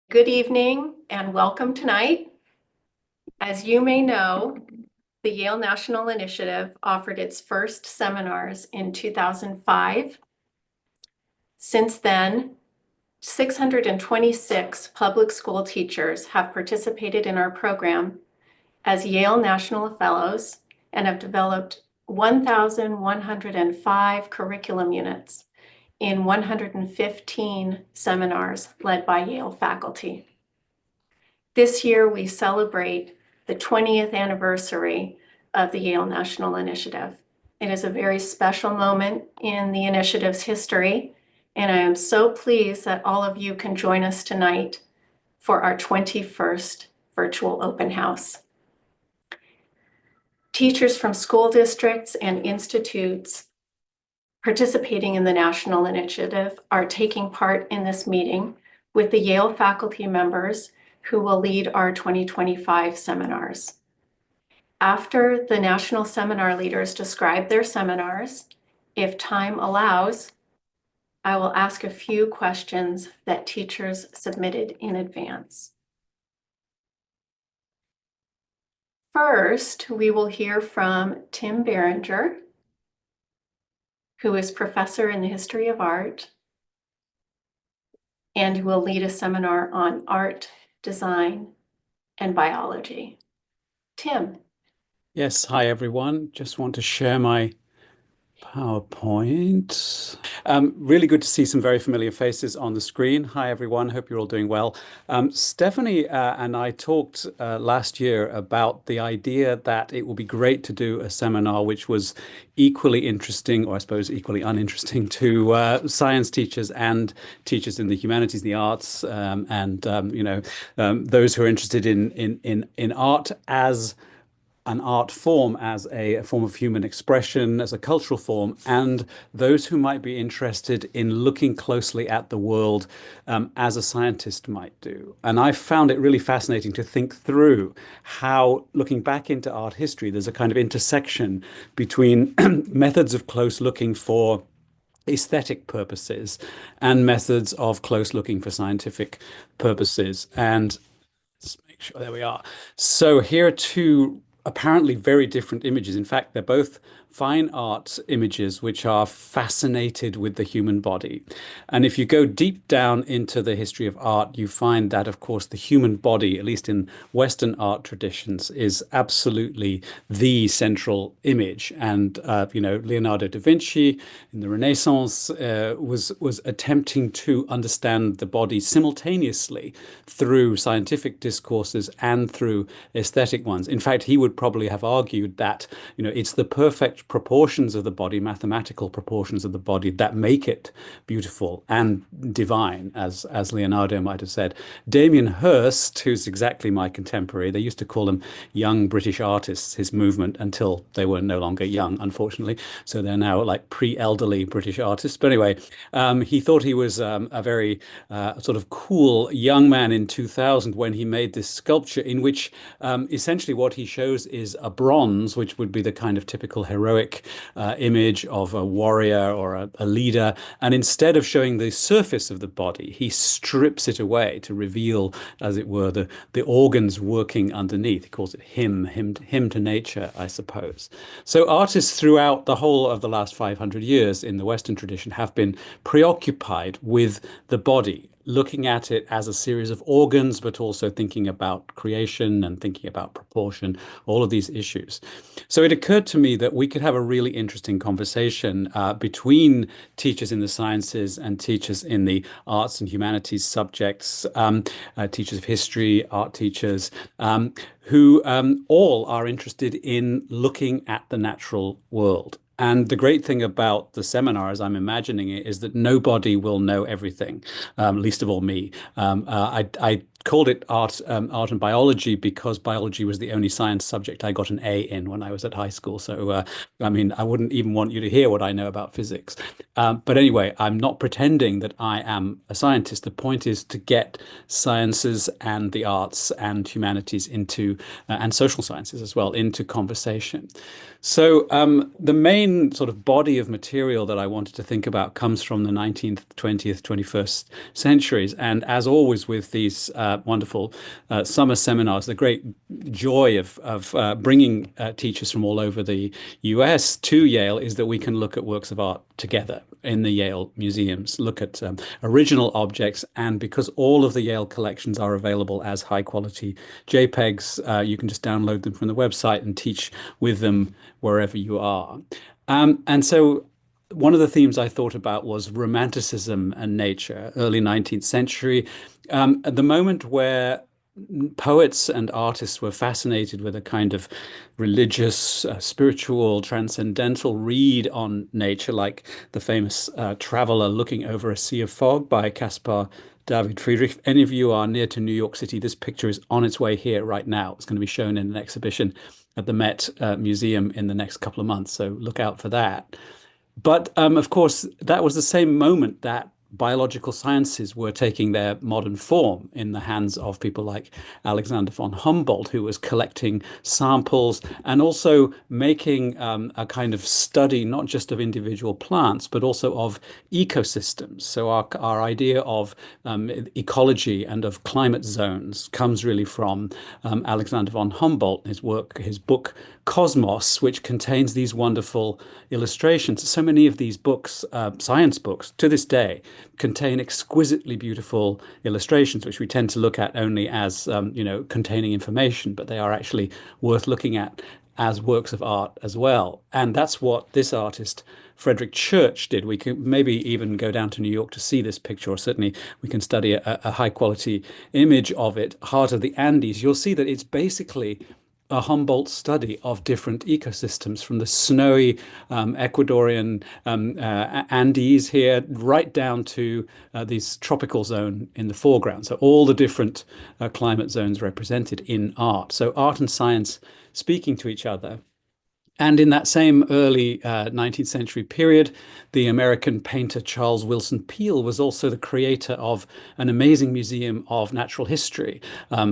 Good evening and welcome tonight. As you may know, the Yale National Initiative offered its first seminars in 2005. Since then, 626 public school teachers have participated in our program as Yale National Fellows and have developed 1,105 curriculum units in 115 seminars led by Yale faculty. This year, we celebrate the 20th anniversary of the Yale National Initiative. It is a very special moment in the initiative's history, and I am so pleased that all of you can join us tonight for our 21st virtual open house. Teachers from school districts and institutes participating in the National Initiative are taking part in this meeting with the Yale faculty members who will lead our 2025 seminars. After the national seminar leaders describe their seminars, if time allows, I will ask a few questions that teachers submitted in advance. First, we will hear from Tim Barringer, who is professor in the history of art and who will lead a seminar on art, design, and biology. Tim. Yes, hi everyone. Just want to share my PowerPoint. Really good to see some very familiar faces on the screen. Hi everyone, hope you're all doing well. Stephanie and I talked last year about the idea that it would be great to do a seminar which was equally interesting, or I suppose equally uninteresting, to science teachers and teachers in the humanities, the arts, and those who are interested in art as an art form, as a form of human expression, as a cultural form, and those who might be interested in looking closely at the world as a scientist might do. And I found it really fascinating to think through how, looking back into art history, there's a kind of intersection between methods of close looking for aesthetic purposes and methods of close looking for scientific purposes. And let's make sure, there we are. So here are two apparently very different images. In fact, they're both fine art images which are fascinated with the human body. And if you go deep down into the history of art, you find that, of course, the human body, at least in Western art traditions, is absolutely the central image. And Leonardo da Vinci in the Renaissance was attempting to understand the body simultaneously through scientific discourses and through aesthetic ones. In fact, he would probably have argued that it's the perfect proportions of the body, mathematical proportions of the body, that make it beautiful and divine, as Leonardo might have said. Damien Hirst, who's exactly my contemporary, they used to call them young British artists, his movement, until they were no longer young, unfortunately. So they're now like pre-elderly British artists. But anyway, he thought he was a very sort of cool young man in 2000 when he made this sculpture in which essentially what he shows is a bronze, which would be the kind of typical heroic image of a warrior or a leader. And instead of showing the surface of the body, he strips it away to reveal, as it were, the organs working underneath. He calls it hymn to nature, I suppose. So artists throughout the whole of the last 500 years in the Western tradition have been preoccupied with the body, looking at it as a series of organs, but also thinking about creation and thinking about proportion, all of these issues. So it occurred to me that we could have a really interesting conversation between teachers in the sciences and teachers in the arts and humanities subjects, teachers of history, art teachers, who all are interested in looking at the natural world. And the great thing about the seminar, as I'm imagining it, is that nobody will know everything, least of all me. I called it art and biology because biology was the only science subject I got an A in when I was at high school. So, I mean, I wouldn't even want you to hear what I know about physics. But anyway, I'm not pretending that I am a scientist. The point is to get sciences and the arts and humanities into, and social sciences as well, into conversation. So the main main sort of body of material that I wanted to think about comes from the 19th, 20th, 21st centuries. And as always with these wonderful summer seminars, the great joy of bringing teachers from all over the US to Yale is that we can look at works of art together in the Yale museums, look at original objects. And because all of the Yale collections are available as high quality JPEGs, you can just download them from the website and teach with them wherever you are. And so one of the themes I thought about was romanticism and nature, early 19th century, at the moment where poets and artists were fascinated with a kind of religious, spiritual, transcendental read on nature, like the famous Traveller Looking Over a Sea of Fog by Caspar David Friedrich. If any of you are near to New York City, this picture is on its way here right now. It's going to be shown in an exhibition at the Met Museum in the next couple of months, so look out for that. But of course, that was the same moment that biological sciences were taking their modern form in the hands of people like Alexander von Humboldt, who was collecting samples and also making a kind of study, not just of individual plants, but also of ecosystems. So our idea of ecology and of climate zones comes really from Alexander von Humboldt, his work, his book Cosmos, which contains these wonderful illustrations. So many of these books, science books, to this day, contain exquisitely beautiful illustrations, which we tend to look at only as, containing information, but they are actually worth looking at as works of art as well. And that's what this artist, Frederick Church, did. We could maybe even go down to New York to see this picture, or certainly we can study a high quality image of it, Heart of the Andes. You'll see that it's basically a Humboldt study of different ecosystems, from the snowy Ecuadorian Andes here right down to this tropical zone in the foreground. So all the different climate zones represented in art. So art and science speaking to each other. And in that same early 19th century period, the American painter Charles Willson Peale was also the creator of an amazing museum of natural history.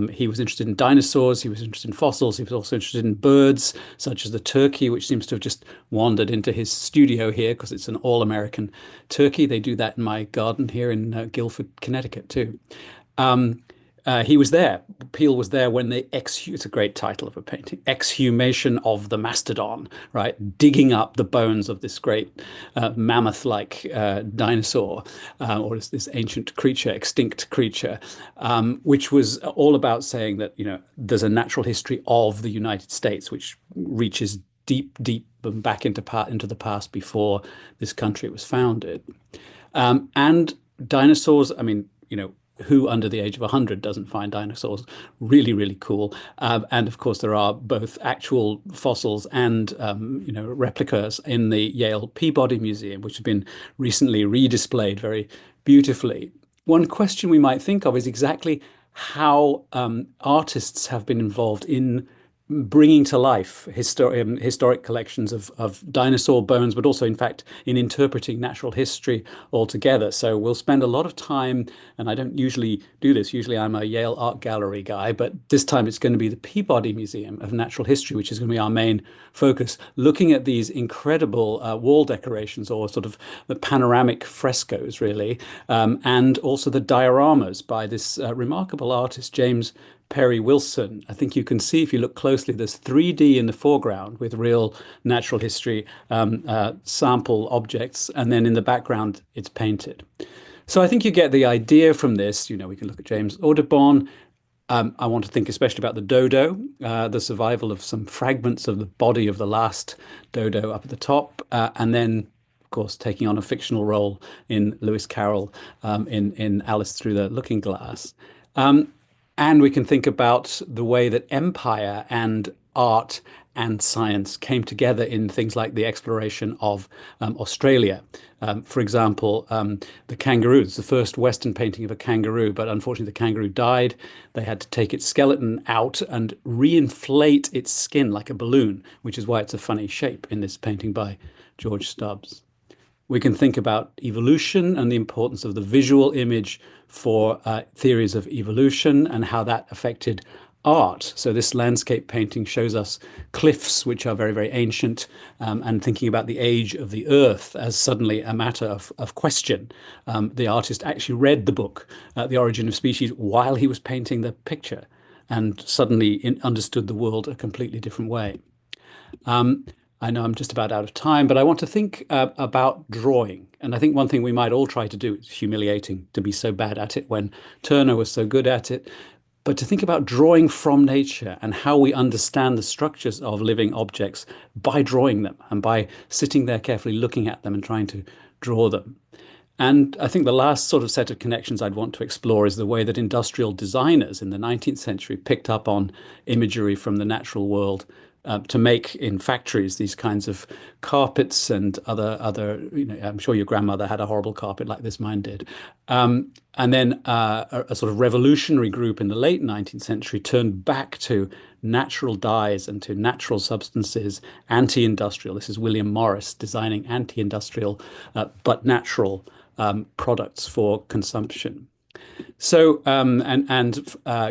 He was interested in dinosaurs, he was interested in fossils, he was also interested in birds, such as the turkey, which seems to have just wandered into his studio here because it's an all-American turkey. They do that in my garden here in Guilford, Connecticut, too. He was there. Peale was there when they it's a great title of a painting, Exhumation of the Mastodon, right? Digging up the bones of this great mammoth-like dinosaur, or this ancient creature, extinct creature, which was all about saying that, there's a natural history of the United States, which reaches deep, deep back into the past before this country was founded. And dinosaurs, who under the age of 100 doesn't find dinosaurs really, really cool? And of course, there are both actual fossils and, replicas in the Yale Peabody Museum, which have been recently redisplayed very beautifully. One question we might think of is exactly how artists have been involved in bringing to life historic collections of dinosaur bones, but also, in fact, in interpreting natural history altogether. So we'll spend a lot of time, and I don't usually do this. Usually I'm a Yale Art Gallery guy, but this time it's going to be the Peabody Museum of Natural History, which is going to be our main focus, looking at these incredible wall decorations, or sort of the panoramic frescoes, really, and also the dioramas by this remarkable artist, James Perry Wilson. I think you can see, if you look closely, there's 3D in the foreground with real natural history sample objects, and then in the background it's painted. So I think you get the idea from this. We can look at James Audubon. I want to think especially about the dodo, the survival of some fragments of the body of the last dodo up at the top, and then, of course, taking on a fictional role in Lewis Carroll in Alice Through the Looking Glass. And we can think about the way that empire and art and science came together in things like the exploration of Australia. For example, the kangaroo. It's the first Western painting of a kangaroo, but unfortunately the kangaroo died. They had to take its skeleton out and reinflate its skin like a balloon, which is why it's a funny shape in this painting by George Stubbs. We can think about evolution and the importance of the visual image for theories of evolution, and how that affected art. So this landscape painting shows us cliffs, which are very, very ancient, and thinking about the age of the earth as suddenly a matter of question. The artist actually read the book, The Origin of Species, while he was painting the picture, and suddenly understood the world a completely different way. Um, I know I'm just about out of time, but I want to think about drawing. And I think one thing we might all try to do, it's humiliating to be so bad at it when Turner was so good at it, but to think about drawing from nature and how we understand the structures of living objects by drawing them and by sitting there carefully looking at them and trying to draw them. And I think the last sort of set of connections I'd want to explore is the way that industrial designers in the 19th century picked up on imagery from the natural world to make in factories these kinds of carpets and other. I'm sure your grandmother had a horrible carpet like this, mine did. And then a sort of revolutionary group in the late 19th century turned back to natural dyes and to natural substances, anti-industrial. This is William Morris designing anti-industrial but natural products for consumption. So,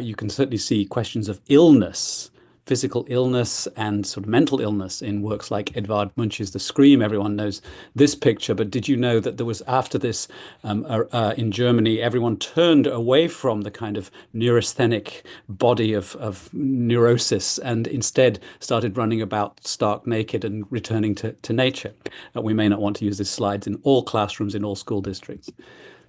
you can certainly see questions of illness, physical illness and sort of mental illness in works like Edvard Munch's The Scream. Everyone knows this picture, but did you know that there was after this in Germany, everyone turned away from the kind of neurasthenic body of neurosis and instead started running about stark naked and returning to nature. We may not want to use these slides in all classrooms in all school districts.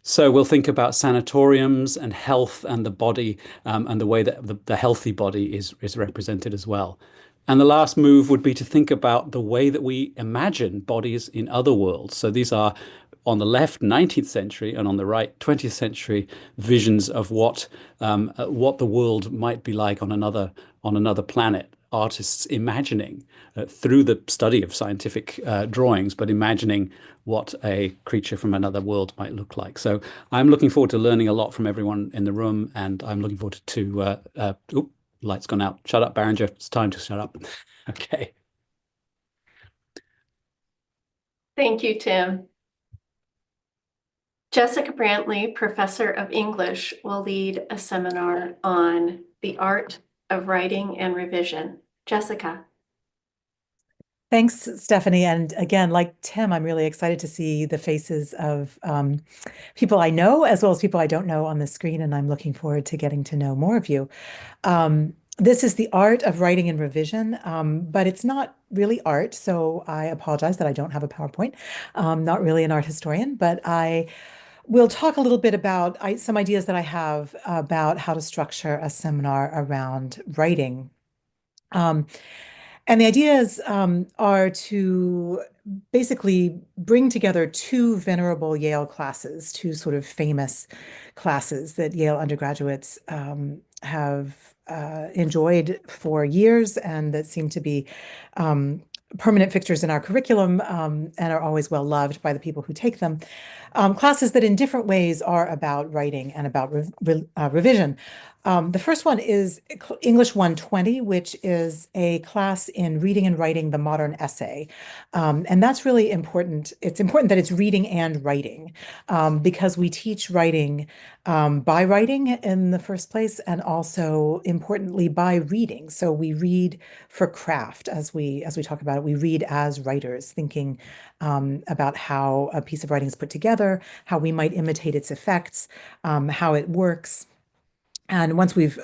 So we'll think about sanatoriums and health and the body and the way that the healthy body is represented as well. And the last move would be to think about the way that we imagine bodies in other worlds. So these are on the left 19th century and on the right 20th century visions of what the world might be like on another planet. Artists imagining through the study of scientific drawings, but imagining what a creature from another world might look like. So I'm looking forward to learning a lot from everyone in the room, and I'm looking forward to, light's gone out. Shut up, Barringer. It's time to shut up. Okay. Thank you, Tim. Jessica Brantley, Professor of English, will lead a seminar on the art of writing and revision. Jessica. Thanks, Stephanie. And again, like Tim, I'm really excited to see the faces of people I know as well as people I don't know on the screen, and I'm looking forward to getting to know more of you. This is the art of writing and revision, but it's not really art, so I apologize that I don't have a PowerPoint. Not really an art historian, but I will talk a little bit about some ideas that I have about how to structure a seminar around writing. And the ideas are to basically bring together two venerable Yale classes, two sort of famous classes that Yale undergraduates have enjoyed for years and that seem to be permanent fixtures in our curriculum and are always well loved by the people who take them. Classes that in different ways are about writing and about revision. The first one is English 120, which is a class in reading and writing the modern essay. And that's really important. It's important that it's reading and writing because we teach writing by writing in the first place and also importantly by reading. So we read for craft as we talk about it. We read as writers, thinking about how a piece of writing is put together, how we might imitate its effects, how it works. And once we've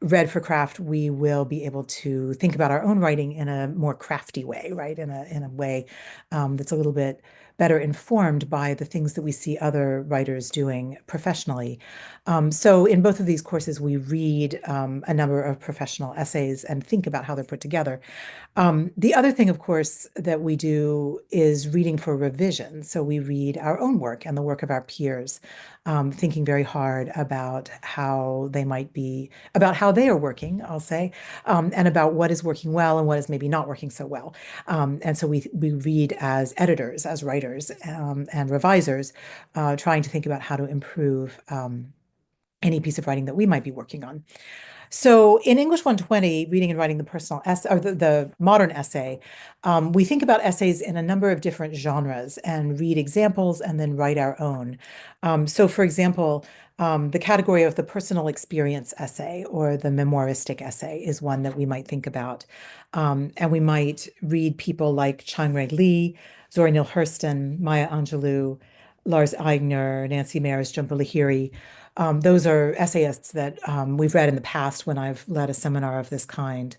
read for craft, we will be able to think about our own writing in a more crafty way, right? In a way that's a little bit better informed by the things that we see other writers doing professionally. So in both of these courses, we read a number of professional essays and think about how they're put together. The other thing, of course, that we do is reading for revision. So we read our own work and the work of our peers, thinking very hard about how they might be, about how they are working, I'll say, and about what is working well and what is maybe not working so well. And so we read as editors, as writers, and revisers, trying to think about how to improve any piece of writing that we might be working on. So in English 120, reading and writing the personal essay or the modern essay, we think about essays in a number of different genres and read examples and then write our own. So for example, the category of the personal experience essay or the memoiristic essay is one that we might think about. And we might read people like Chang-Rae Lee, Zora Neale Hurston, Maya Angelou, Lars Eigner, Nancy Mayer, Jhumpa Lahiri. Those are essayists that we've read in the past when I've led a seminar of this kind.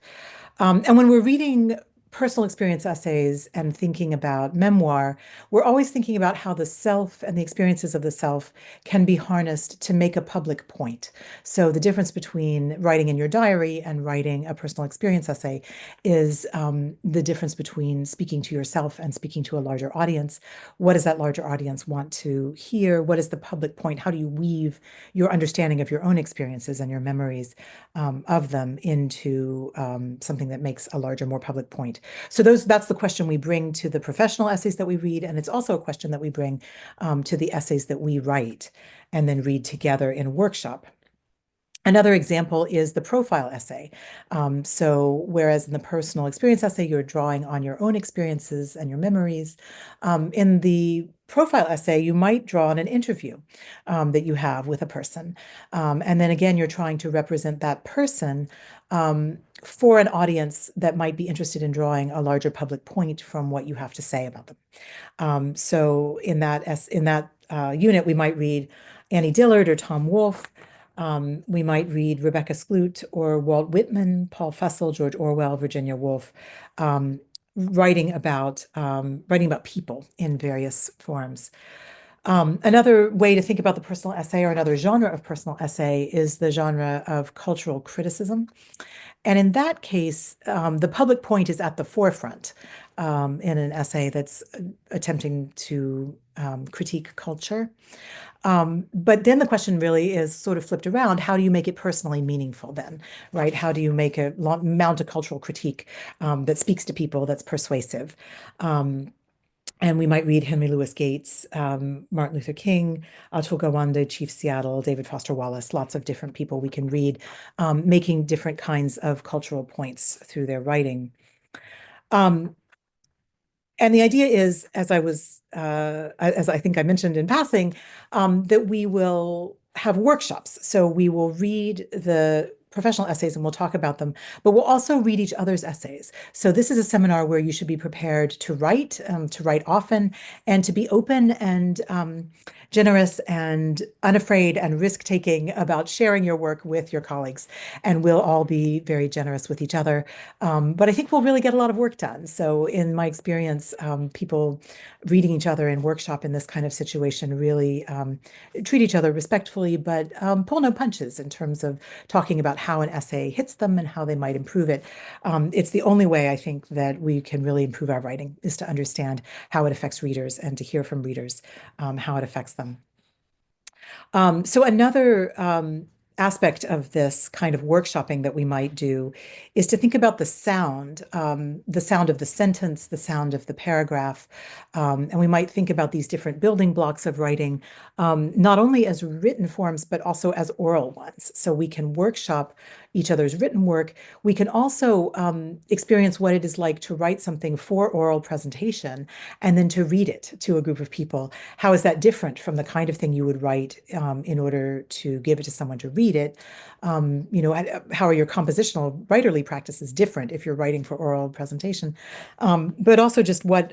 And when we're reading personal experience essays and thinking about memoir, we're always thinking about how the self and the experiences of the self can be harnessed to make a public point. So the difference between writing in your diary and writing a personal experience essay is the difference between speaking to yourself and speaking to a larger audience. What does that larger audience want to hear? What is the public point? How do you weave your understanding of your own experiences and your memories of them into something that makes a larger, more public point? So that's the question we bring to the professional essays that we read, and it's also a question that we bring to the essays that we write and then read together in a workshop. Another example is the profile essay. So whereas in the personal experience essay, you're drawing on your own experiences and your memories, in the profile essay, you might draw on an interview that you have with a person. And then again, you're trying to represent that person for an audience that might be interested in drawing a larger public point from what you have to say about them. So in that unit, we might read Annie Dillard or Tom Wolfe. We might read Rebecca Skloot or Walt Whitman, Paul Fussell, George Orwell, Virginia Woolf, writing about people in various forms. Another way to think about the personal essay or another genre of personal essay is the genre of cultural criticism. And in that case, the public point is at the forefront in an essay that's attempting to critique culture. But then the question really is sort of flipped around. How do you make it personally meaningful then, right? How do you mount a cultural critique that speaks to people, that's persuasive? And we might read Henry Louis Gates, Martin Luther King, Atul Gawande, Chief Seattle, David Foster Wallace, lots of different people we can read, making different kinds of cultural points through their writing. And the idea is, as I think I mentioned in passing, that we will have workshops. So we will read the professional essays and we'll talk about them, but we'll also read each other's essays. So this is a seminar where you should be prepared to write often, and to be open and generous and unafraid and risk-taking about sharing your work with your colleagues. And we'll all be very generous with each other. But I think we'll really get a lot of work done. So in my experience, people reading each other in workshop in this kind of situation really treat each other respectfully, but pull no punches in terms of talking about how an essay hits them and how they might improve it. It's the only way I think that we can really improve our writing, is to understand how it affects readers and to hear from readers how it affects them. So another aspect of this kind of workshopping that we might do is to think about the sound of the sentence, the sound of the paragraph. And we might think about these different building blocks of writing, not only as written forms, but also as oral ones. So we can workshop each other's written work. We can also experience what it is like to write something for oral presentation and then to read it to a group of people. How is that different from the kind of thing you would write in order to give it to someone to read it? How are your compositional writerly practices different if you're writing for oral presentation? But also just what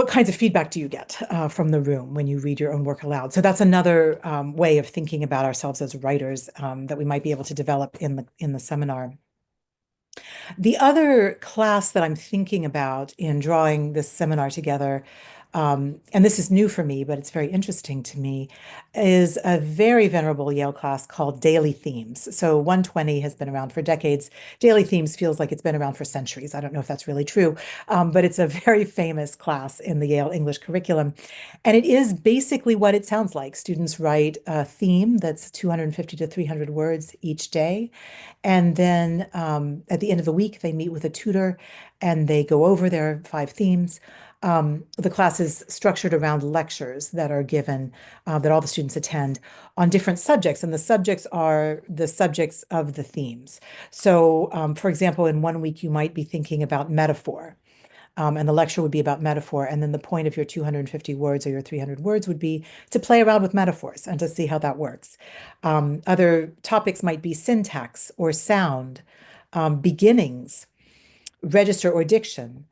kinds of feedback do you get from the room when you read your own work aloud? So that's another way of thinking about ourselves as writers that we might be able to develop in the seminar. The other class that I'm thinking about in drawing this seminar together, and this is new for me, but it's very interesting to me, is a very venerable Yale class called Daily Themes. So 120 has been around for decades. Daily Themes feels like it's been around for centuries. I don't know if that's really true, but it's a very famous class in the Yale English curriculum. And it is basically what it sounds like. Students write a theme that's 250 to 300 words each day. And then at the end of the week, they meet with a tutor and they go over their 5 themes. The class is structured around lectures that are given, that all the students attend on different subjects, and the subjects are the subjects of the themes. So, for example, in one week, you might be thinking about metaphor. And the lecture would be about metaphor. And then the point of your 250 words or your 300 words would be to play around with metaphors and to see how that works. Other topics might be syntax or sound, beginnings, register or diction,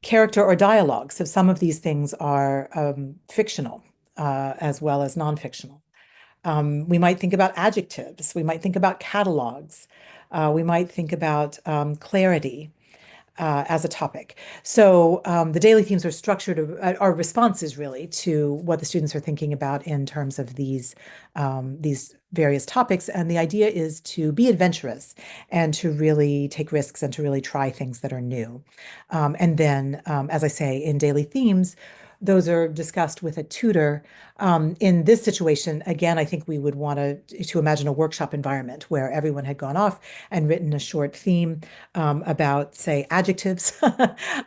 character or dialogue. So some of these things are fictional as well as non-fictional. We might think about adjectives. We might think about catalogs. We might think about clarity as a topic. So the daily themes are structured, are responses really to what the students are thinking about in terms of these various topics. And the idea is to be adventurous and to really take risks and to really try things that are new. And then, as I say, in daily themes, those are discussed with a tutor. In this situation, again, I think we would want to imagine a workshop environment where everyone had gone off and written a short theme about, say, adjectives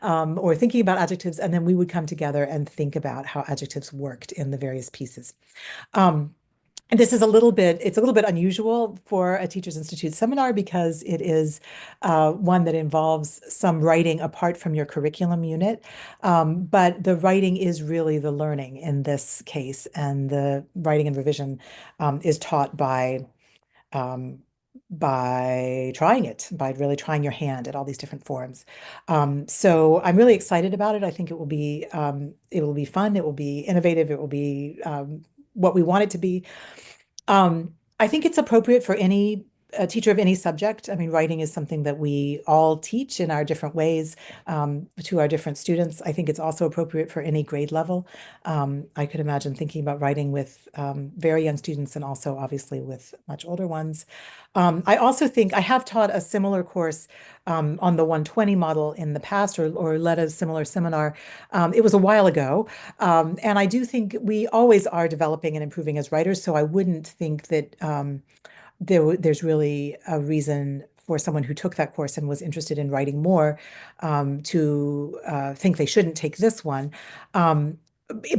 or thinking about adjectives, and then we would come together and think about how adjectives worked in the various pieces. And this is it's a little bit unusual for a Teachers Institute seminar because it is one that involves some writing apart from your curriculum unit. But the writing is really the learning in this case, and the writing and revision is taught by trying it, by really trying your hand at all these different forms. So I'm really excited about it. I think it will be fun. It will be innovative. It will be what we want it to be. I think it's appropriate for any teacher of any subject. I mean, writing is something that we all teach in our different ways to our different students. I think it's also appropriate for any grade level. I could imagine thinking about writing with very young students and also obviously with much older ones. I also think I have taught a similar course on the 120 model in the past, or led a similar seminar. It was a while ago. And I do think we always are developing and improving as writers. So I wouldn't think that there's really a reason for someone who took that course and was interested in writing more to think they shouldn't take this one.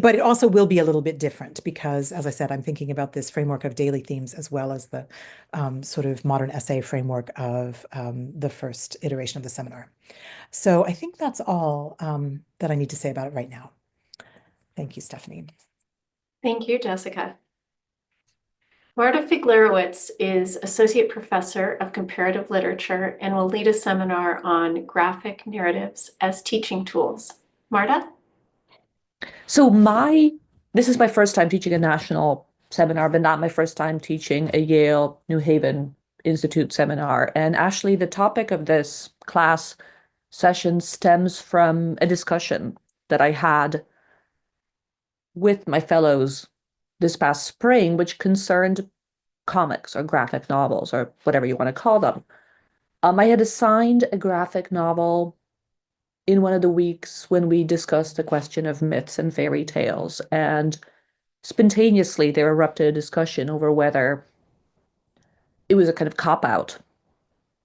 But it also will be a little bit different because, as I said, I'm thinking about this framework of daily themes as well as the sort of modern essay framework of the first iteration of the seminar. So I think that's all that I need to say about it right now. Thank you, Stephanie. Thank you, Jessica. Marta Figlerowicz is Associate Professor of Comparative Literature and will lead a seminar on graphic narratives as teaching tools. Marta? So this is my first time teaching a national seminar, but not my first time teaching a Yale New Haven Institute seminar. And actually, the topic of this class session stems from a discussion that I had with my fellows this past spring, which concerned comics or graphic novels or whatever you want to call them. I had assigned a graphic novel in one of the weeks when we discussed the question of myths and fairy tales, and spontaneously there erupted a discussion over whether it was a kind of cop-out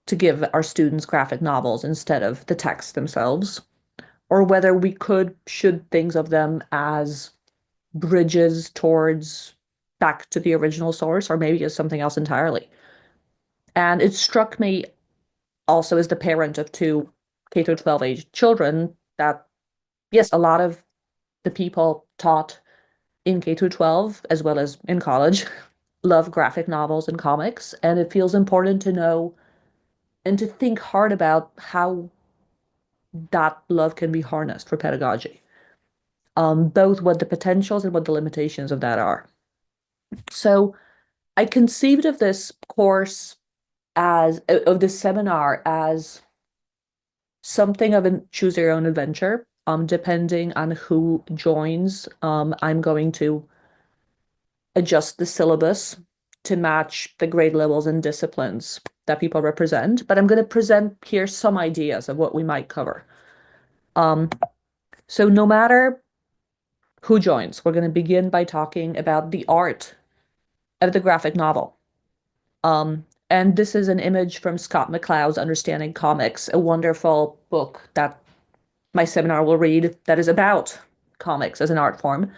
to give our students graphic novels instead of the text themselves, or whether we should think of them as bridges towards back to the original source, or maybe as something else entirely. And it struck me also as the parent of two K-12 age children that, yes, a lot of the people taught in K-12 as well as in college love graphic novels and comics, and it feels important to know and to think hard about how that love can be harnessed for pedagogy, both what the potentials and what the limitations of that are. So I conceived of this course of this seminar as something of a choose your own adventure. Depending on who joins, I'm going to adjust the syllabus to match the grade levels and disciplines that people represent, but I'm going to present here some ideas of what we might cover. So no matter who joins, we're going to begin by talking about the art of the graphic novel. And this is an image from Scott McCloud's Understanding Comics, a wonderful book that my seminar will read that is about comics as an art form.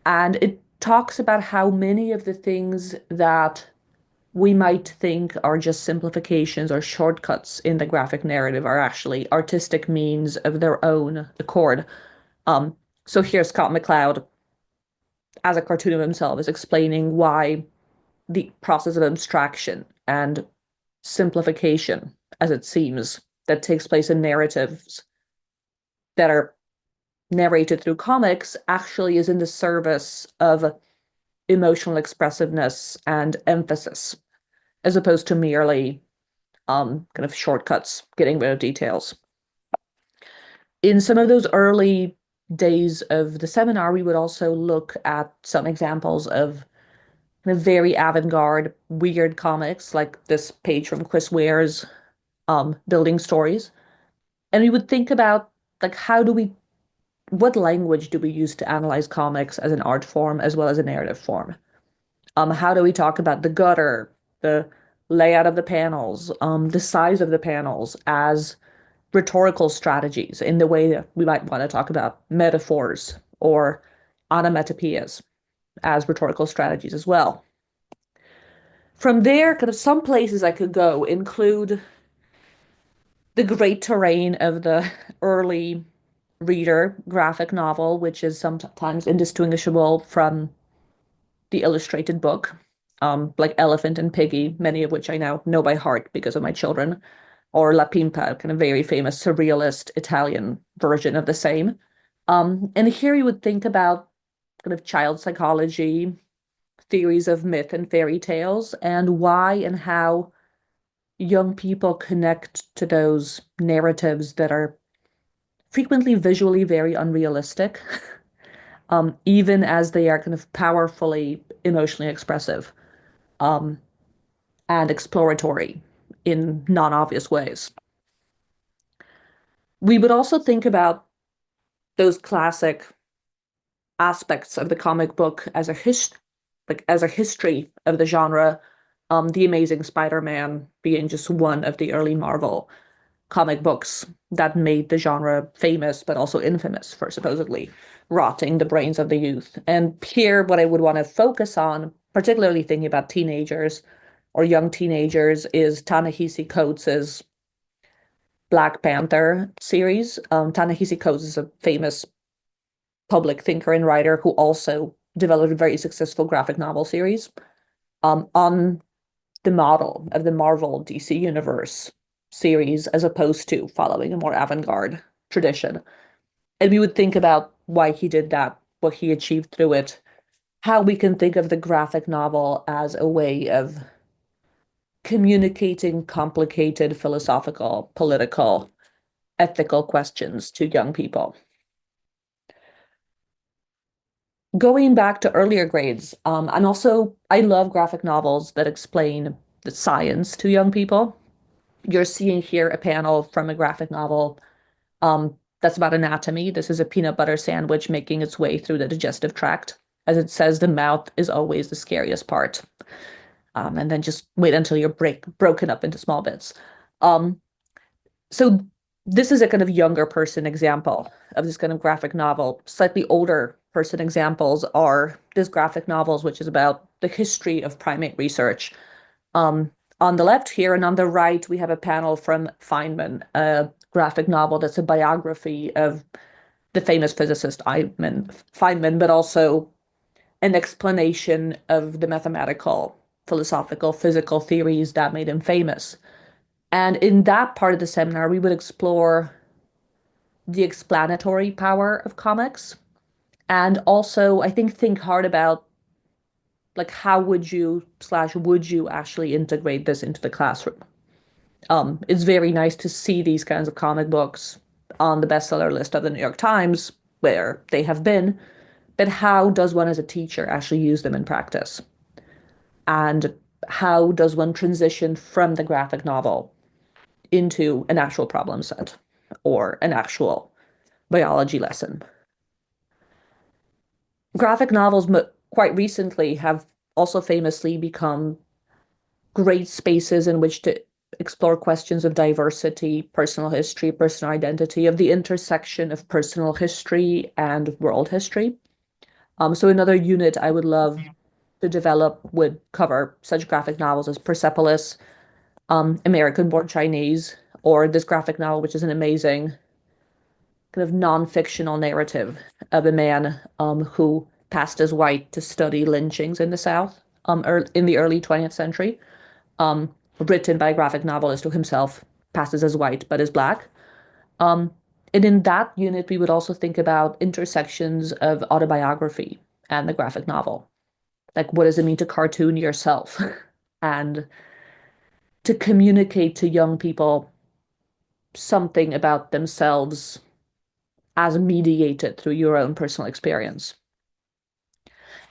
And it talks about how many of the things that we might think are just simplifications or shortcuts in the graphic narrative are actually artistic means of their own accord. So here's Scott McCloud, as a cartoon of himself, is explaining why the process of abstraction and simplification, as it seems, that takes place in narratives that are narrated through comics actually is in the service of emotional expressiveness and emphasis, as opposed to merely kind of shortcuts, getting rid of details. In some of those early days of the seminar, we would also look at some examples of kind of very avant-garde, weird comics, like this page from Chris Ware's Building Stories. And we would think about, like, what language do we use to analyze comics as an art form as well as a narrative form? How do we talk about the gutter, the layout of the panels, the size of the panels as rhetorical strategies in the way that we might want to talk about metaphors or onomatopoeias as rhetorical strategies as well. From there, kind of some places I could go include the great terrain of the early reader graphic novel, which is sometimes indistinguishable from the illustrated book, like Elephant and Piggy, many of which I now know by heart because of my children, or La Pimpa, kind of very famous surrealist Italian version of the same. And here you would think about kind of child psychology, theories of myth and fairy tales, and why and how young people connect to those narratives that are frequently visually very unrealistic, even as they are kind of powerfully emotionally expressive, and exploratory in non-obvious ways. We would also think about those classic aspects of the comic book as a history of the genre, The Amazing Spider-Man being just one of the early Marvel comic books that made the genre famous, but also infamous for supposedly rotting the brains of the youth. And here, what I would want to focus on, particularly thinking about teenagers or young teenagers, is Ta-Nehisi Coates' Black Panther series. Ta-Nehisi Coates is a famous public thinker and writer who also developed a very successful graphic novel series on the model of the Marvel DC Universe series, as opposed to following a more avant-garde tradition. And we would think about why he did that, what he achieved through it, how we can think of the graphic novel as a way of communicating complicated philosophical, political, ethical questions to young people. Going back to earlier grades, and also I love graphic novels that explain the science to young people. You're seeing here a panel from a graphic novel that's about anatomy. This is a peanut butter sandwich making its way through the digestive tract. As it says, the mouth is always the scariest part. And then just wait until you're broken up into small bits. So this is a kind of younger person example of this kind of graphic novel. Slightly older person examples are this graphic novels, which is about the history of primate research. On the left here and on the right, we have a panel from Feynman, a graphic novel that's a biography of the famous physicist Feynman, but also an explanation of the mathematical, philosophical, physical theories that made him famous. And in that part of the seminar, we would explore the explanatory power of comics, and also, I think hard about, like, how would you actually integrate this into the classroom? It's very nice to see these kinds of comic books on the bestseller list of the New York Times, where they have been, but how does one as a teacher actually use them in practice? And how does one transition from the graphic novel into an actual problem set or an actual biology lesson? Graphic novels quite recently have also famously become great spaces in which to explore questions of diversity, personal history, personal identity, of the intersection of personal history and world history. So another unit I would love to develop would cover such graphic novels as Persepolis, American-Born Chinese, or this graphic novel, which is an amazing kind of non-fictional narrative of a man who passed as white to study lynchings in the South in the early 20th century, written by a graphic novelist who himself passes as white but is Black. And in that unit, we would also think about intersections of autobiography and the graphic novel. Like, what does it mean to cartoon yourself? And to communicate to young people something about themselves as mediated through your own personal experience.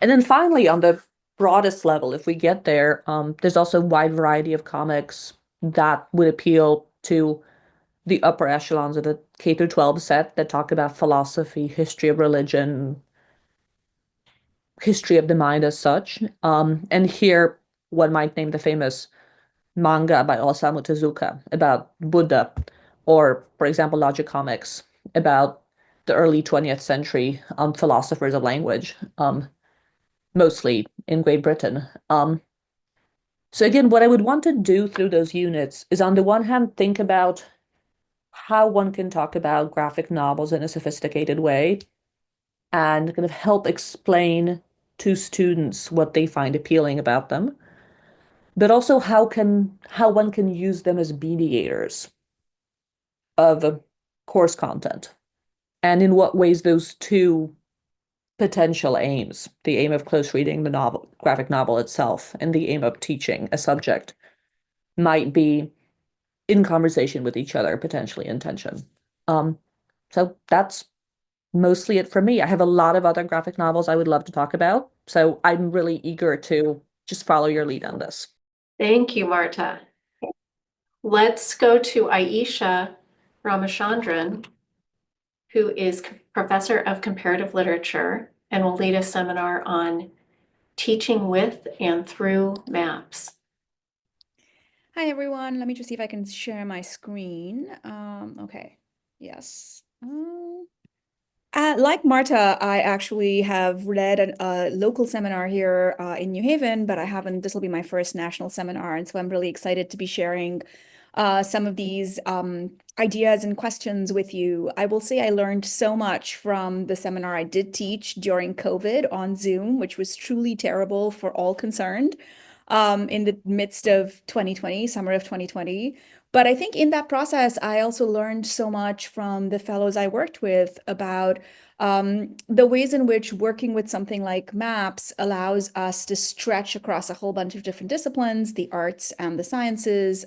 And then finally, on the broadest level, if we get there, there's also a wide variety of comics that would appeal to the upper echelons of the K through 12 set that talk about philosophy, history of religion, history of the mind as such. And here, one might name the famous manga by Osamu Tezuka about Buddha, or, for example, Logic Comics about the early 20th century philosophers of language, mostly in Great Britain. So again, what I would want to do through those units is, on the one hand, think about how one can talk about graphic novels in a sophisticated way and kind of help explain to students what they find appealing about them, but also how one can use them as mediators of course content, and in what ways those two potential aims, the aim of close reading the graphic novel itself, and the aim of teaching a subject, might be in conversation with each other, potentially in tension. So that's mostly it for me. I have a lot of other graphic novels I would love to talk about, so I'm really eager to just follow your lead on this. Thank you, Marta. Let's go to Ayesha Ramachandran, who is Professor of Comparative Literature and will lead a seminar on teaching with and through maps. Hi, everyone. Let me just see if I can share my screen. Okay. Yes. Like Marta, I actually have led a local seminar here in New Haven, but I haven't, this will be my first national seminar. And so I'm really excited to be sharing some of these ideas and questions with you. I will say I learned so much from the seminar I did teach during COVID on Zoom, which was truly terrible for all concerned in the midst of 2020, summer of 2020. But I think in that process, I also learned so much from the fellows I worked with about the ways in which working with something like maps allows us to stretch across a whole bunch of different disciplines, the arts and the sciences,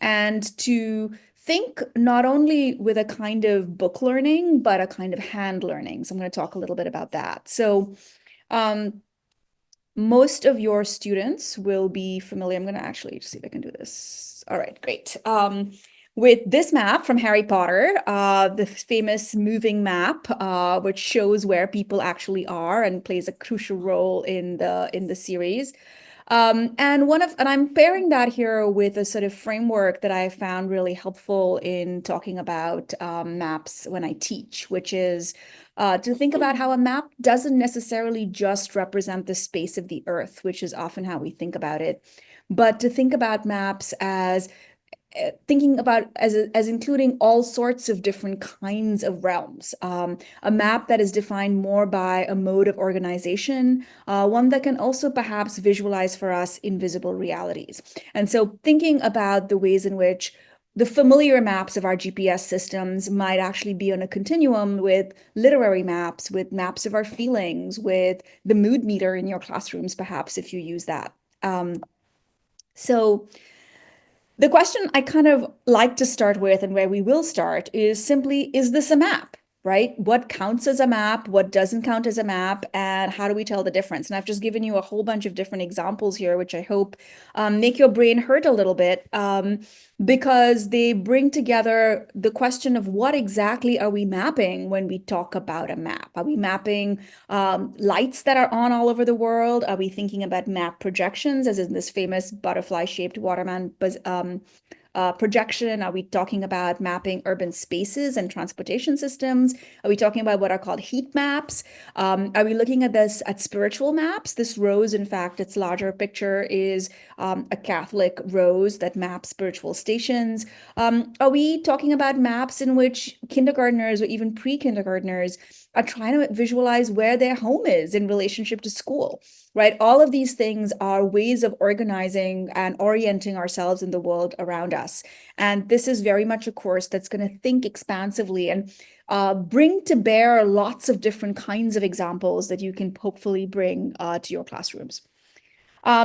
and to think not only with a kind of book learning, but a kind of hand learning. So I'm going to talk a little bit about that. So most of your students will be familiar. I'm going to actually see if I can do this. All right, great. With this map from Harry Potter, the famous moving map, which shows where people actually are and plays a crucial role in the series. And I'm pairing that here with a sort of framework that I found really helpful in talking about maps when I teach, which is to think about how a map doesn't necessarily just represent the space of the Earth, which is often how we think about it, but to think about maps as including all sorts of different kinds of realms. A map that is defined more by a mode of organization, one that can also perhaps visualize for us invisible realities. And so thinking about the ways in which the familiar maps of our GPS systems might actually be on a continuum with literary maps, with maps of our feelings, with the mood meter in your classrooms, perhaps, if you use that. So the question I kind of like to start with, and where we will start, is simply, is this a map? right? What counts as a map, what doesn't count as a map, and how do we tell the difference? And I've just given you a whole bunch of different examples here, which I hope make your brain hurt a little bit, because they bring together the question of what exactly are we mapping when we talk about a map? Are we mapping lights that are on all over the world? Are we thinking about map projections, as in this famous butterfly-shaped Waterman projection? Are we talking about mapping urban spaces and transportation systems? Are we talking about what are called heat maps? Are we looking at this at spiritual maps? This rose, in fact, its larger picture is a Catholic rose that maps spiritual stations. Are we talking about maps in which kindergartners or even pre-kindergartners are trying to visualize where their home is in relationship to school, right? All of these things are ways of organizing and orienting ourselves in the world around us. And this is very much a course that's going to think expansively and bring to bear lots of different kinds of examples that you can hopefully bring to your classrooms.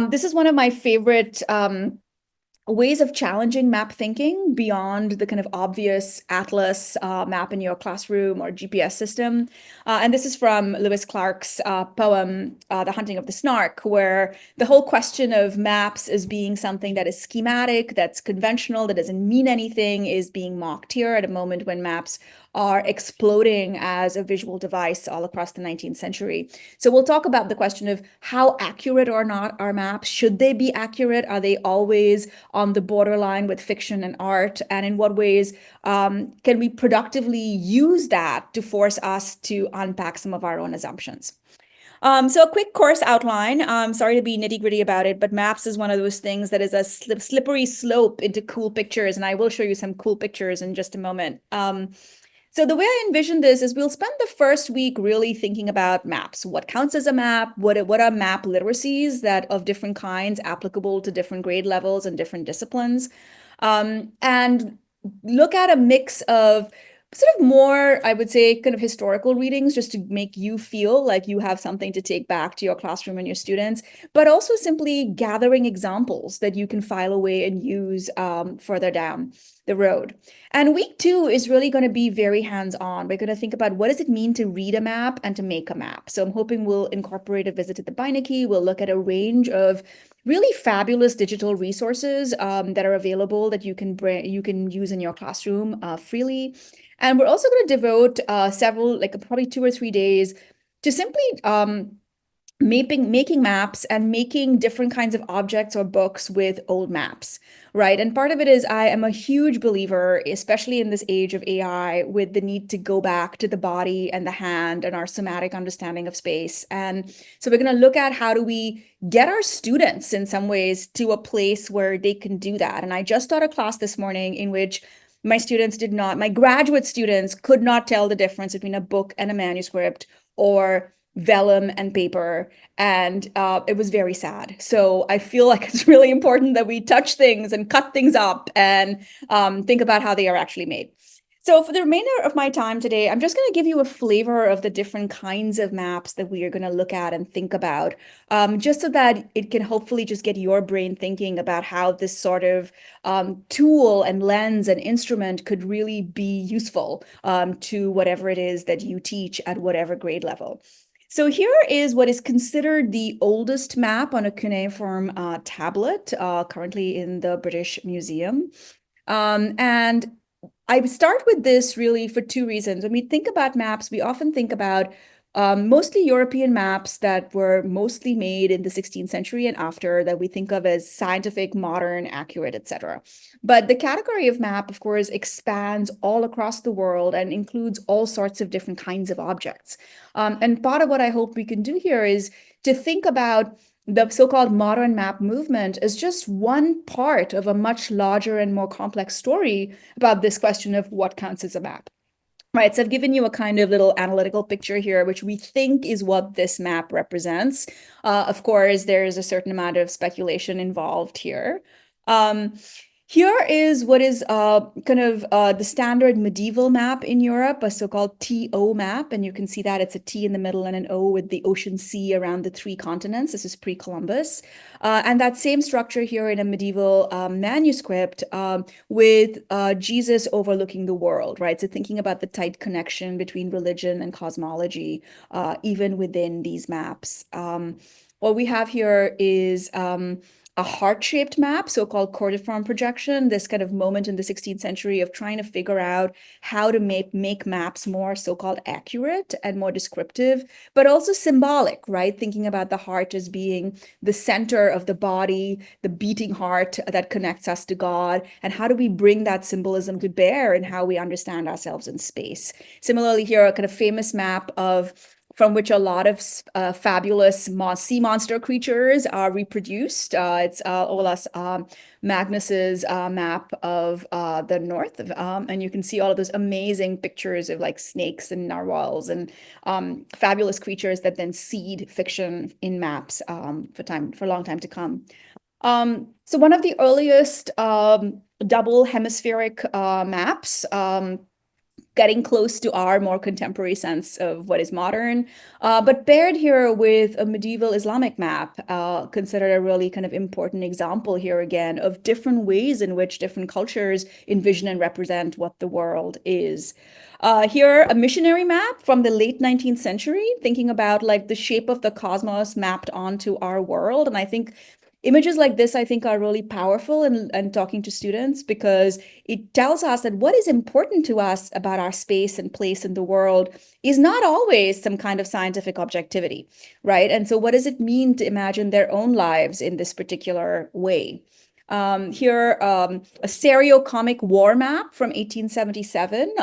This is one of my favorite ways of challenging map thinking beyond the kind of obvious atlas map in your classroom or GPS system. And this is from Lewis Clark's poem, The Hunting of the Snark, where the whole question of maps as being something that is schematic, that's conventional, that doesn't mean anything, is being mocked here at a moment when maps are exploding as a visual device all across the 19th century. So we'll talk about the question of how accurate or not are maps. Should they be accurate? Are they always on the borderline with fiction and art? And in what ways can we productively use that to force us to unpack some of our own assumptions? So a quick course outline. I'm sorry to be nitty-gritty about it, but maps is one of those things that is a slippery slope into cool pictures, and I will show you some cool pictures in just a moment. So the way I envision this is we'll spend the first week really thinking about maps. What counts as a map? What are map literacies that of different kinds applicable to different grade levels and different disciplines? And look at a mix of sort of more, I would say, kind of historical readings, just to make you feel like you have something to take back to your classroom and your students, but also simply gathering examples that you can file away and use further down the road. And week 2 is really going to be very hands-on. We're going to think about what does it mean to read a map and to make a map. So I'm hoping we'll incorporate a visit to the Beinecke. We'll look at a range of really fabulous digital resources that are available that you can use in your classroom freely. And we're also going to devote several, like probably 2 or 3 days to simply making maps and making different kinds of objects or books with old maps, right? And part of it is I am a huge believer, especially in this age of AI, with the need to go back to the body and the hand and our somatic understanding of space. And so we're going to look at how do we get our students in some ways to a place where they can do that. And I just taught a class this morning in which my graduate students could not tell the difference between a book and a manuscript or vellum and paper. And it was very sad. So I feel like it's really important that we touch things and cut things up and think about how they are actually made. So for the remainder of my time today, I'm just going to give you a flavor of the different kinds of maps that we are going to look at and think about, just so that it can hopefully just get your brain thinking about how this sort of tool and lens and instrument could really be useful to whatever it is that you teach at whatever grade level. So here is what is considered the oldest map on a cuneiform tablet, currently in the British Museum. And I start with this really for 2 reasons. When we think about maps, we often think about mostly European maps that were mostly made in the 16th century and after, that we think of as scientific, modern, accurate, etc. But the category of map, of course, expands all across the world and includes all sorts of different kinds of objects. And part of what I hope we can do here is to think about the so-called modern map movement is just one part of a much larger and more complex story about this question of what counts as a map. Right, so I've given you a kind of little analytical picture here, which we think is what this map represents. Of course, there is a certain amount of speculation involved here. Here is what is the standard medieval map in Europe, a so-called TO map. And you can see that it's a T in the middle and an O with the ocean sea around the 3 continents. This is pre-Columbus. And that same structure here in a medieval manuscript with Jesus overlooking the world, right? So thinking about the tight connection between religion and cosmology, even within these maps. What we have here is a heart-shaped map, so-called cordiform projection, this kind of moment in the 16th century of trying to figure out how to make maps more so-called accurate and more descriptive, but also symbolic, right? Thinking about the heart as being the center of the body, the beating heart that connects us to God, and how do we bring that symbolism to bear in how we understand ourselves in space. Similarly, here, a kind of famous map from which a lot of fabulous sea monster creatures are reproduced. It's Olaus Magnus's map of the north, and you can see all of those amazing pictures of like snakes and narwhals and fabulous creatures that then seed fiction in maps for a long time to come. So one of the earliest double hemispheric maps, getting close to our more contemporary sense of what is modern, but paired here with a medieval Islamic map, considered a really kind of important example here again of different ways in which different cultures envision and represent what the world is. Here, a missionary map from the late 19th century, thinking about like the shape of the cosmos mapped onto our world. And I think images like this, I think, are really powerful in talking to students, because it tells us that what is important to us about our space and place in the world is not always some kind of scientific objectivity, right? And so what does it mean to imagine their own lives in this particular way? Here, a serio-comic war map from 1877,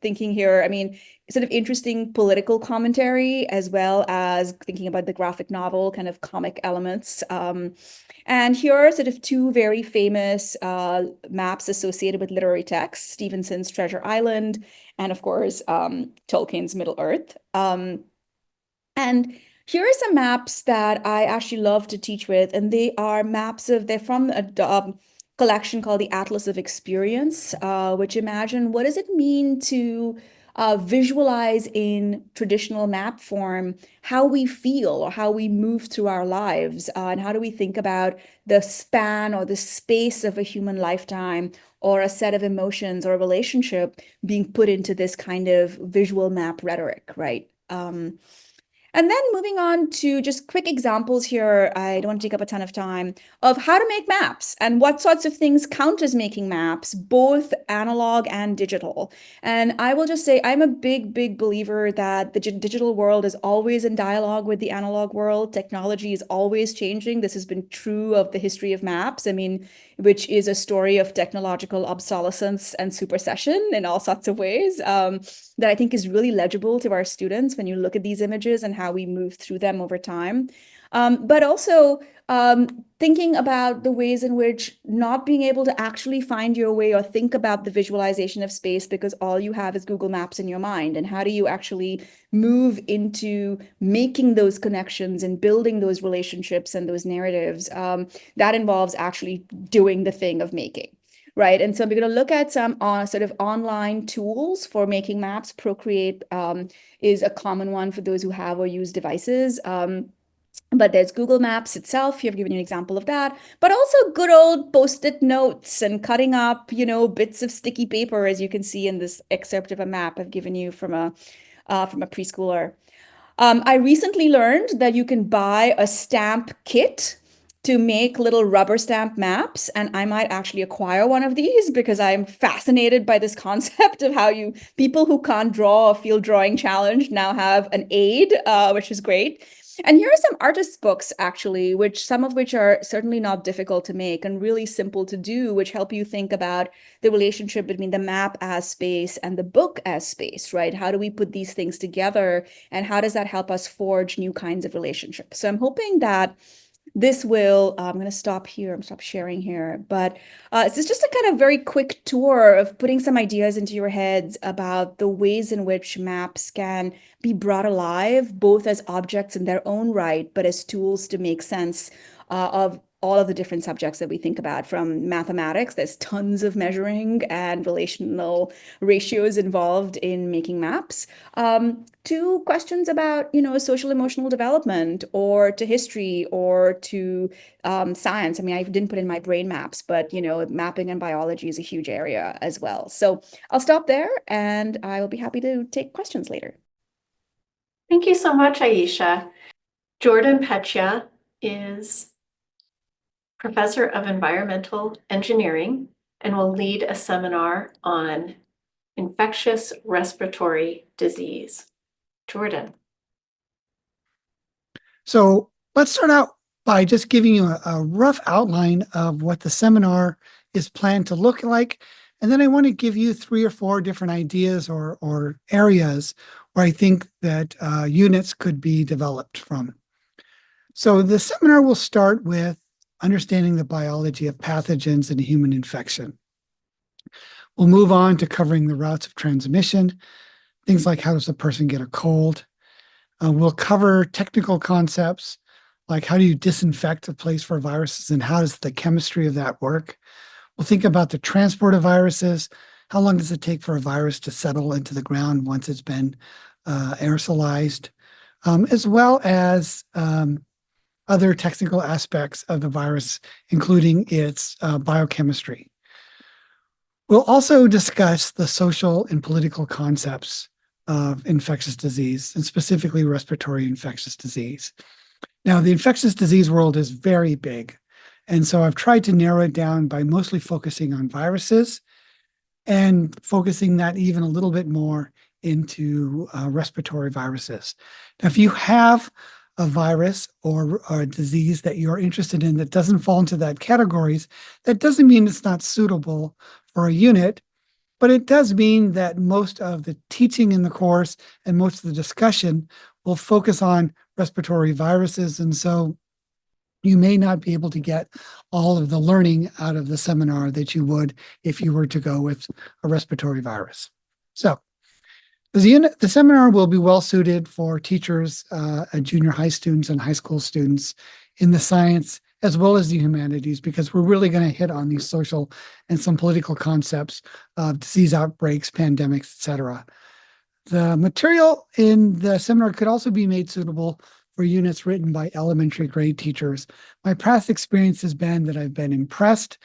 thinking here, I mean, sort of interesting political commentary, as well as thinking about the graphic novel kind of comic elements. And here are sort of 2 very famous maps associated with literary texts, Stevenson's Treasure Island, and of course, Tolkien's Middle-earth. And here are some maps that I actually love to teach with, and they are they're from a collection called the Atlas of Experience, which imagine what does it mean to visualize in traditional map form how we feel or how we move through our lives, and how do we think about the span or the space of a human lifetime or a set of emotions or a relationship being put into this kind of visual map rhetoric, right? And then moving on to just quick examples here, I don't want to take up a ton of time, of how to make maps and what sorts of things count as making maps, both analog and digital. And I will just say, I'm a big, big believer that the digital world is always in dialogue with the analog world. Technology is always changing. This has been true of the history of maps, I mean, which is a story of technological obsolescence and supersession in all sorts of ways, that I think is really legible to our students when you look at these images and how we move through them over time. But also thinking about the ways in which not being able to actually find your way or think about the visualization of space because all you have is Google Maps in your mind, and how do you actually move into making those connections and building those relationships and those narratives, that involves actually doing the thing of making. Right, and so we're going to look at some sort of online tools for making maps. Procreate is a common one for those who have or use devices. But there's Google Maps itself. Here, I've given you an example of that. But also good old Post-it notes and cutting up, bits of sticky paper, as you can see in this excerpt of a map I've given you from a preschooler. I recently learned that you can buy a stamp kit to make little rubber stamp maps, and I might actually acquire one of these because I'm fascinated by this concept of how people who can't draw or feel drawing challenged now have an aid, which is great. And here are some artists' books, actually, some of which are certainly not difficult to make and really simple to do, which help you think about the relationship between the map as space and the book as space, right? How do we put these things together, and how does that help us forge new kinds of relationships? So I'm hoping that this will, I'm going to stop here, stop sharing here, but this is just a kind of very quick tour of putting some ideas into your heads about the ways in which maps can be brought alive, both as objects in their own right, but as tools to make sense of all of the different subjects that we think about, from mathematics, there's tons of measuring and relational ratios involved in making maps, to questions about, social emotional development, or to history, or to science. I mean, I didn't put in my brain maps, but, mapping and biology is a huge area as well. So I'll stop there, and I will be happy to take questions later. Thank you so much, Ayesha. Jordan Petya is Professor of Environmental Engineering and will lead a seminar on infectious respiratory disease. Jordan. So let's start out by just giving you a rough outline of what the seminar is planned to look like. And then I want to give you 3 or 4 different ideas or areas where I think that units could be developed from. So the seminar will start with understanding the biology of pathogens and human infection. We'll move on to covering the routes of transmission, things like how does a person get a cold. We'll cover technical concepts like how do you disinfect a place for viruses and how does the chemistry of that work. We'll think about the transport of viruses. How long does it take for a virus to settle into the ground once it's been aerosolized, as well as other technical aspects of the virus, including its biochemistry. We'll also discuss the social and political concepts of infectious disease, and specifically respiratory infectious disease. Now, the infectious disease world is very big, and so I've tried to narrow it down by mostly focusing on viruses and focusing that even a little bit more into respiratory viruses. Now, if you have a virus or a disease that you're interested in that doesn't fall into that categories, that doesn't mean it's not suitable for a unit, but it does mean that most of the teaching in the course and most of the discussion will focus on respiratory viruses. And so you may not be able to get all of the learning out of the seminar that you would if you were to go with a respiratory virus. So the seminar will be well suited for teachers, junior high students and high school students in the science as well as the humanities, because we're really going to hit on these social and some political concepts of disease outbreaks, pandemics, etc. The material in the seminar could also be made suitable for units written by elementary grade teachers. My past experience has been that I've been impressed